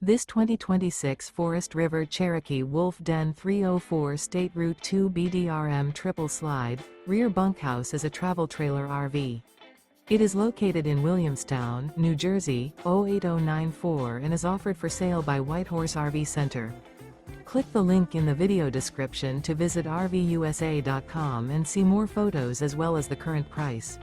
This 2026 Forest River Cherokee Wolf Den 304 State Route 2 BDRM triple slide, rear bunkhouse is a travel trailer RV. It is located in Williamstown, New Jersey, 08094 and is offered for sale by Whitehorse RV Center. Click the link in the video description to visit RVUSA.com and see more photos as well as the current price.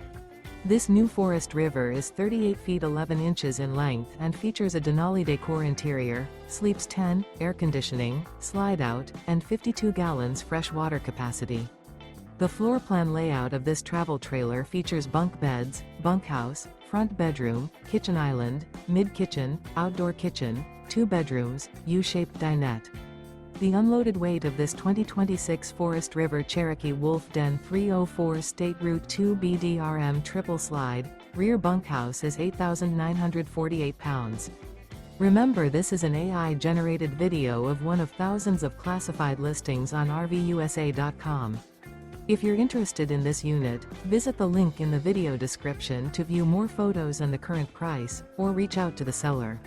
This new Forest River is 38 feet 11 inches in length and features a Denali decor interior, sleeps 10, air conditioning, slide-out, and 52 gallons fresh water capacity. The floor plan layout of this travel trailer features bunk beds, bunkhouse, front bedroom, kitchen island, mid-kitchen, outdoor kitchen, 2 bedrooms, U-shaped dinette. The unloaded weight of this 2026 Forest River Cherokee Wolf Den 304 State Route 2 BDRM triple slide, rear bunkhouse is 8,948 pounds. Remember, this is an AI-generated video of one of thousands of classified listings on RVUSA.com. If you're interested in this unit, visit the link in the video description to view more photos and the current price, or reach out to the seller.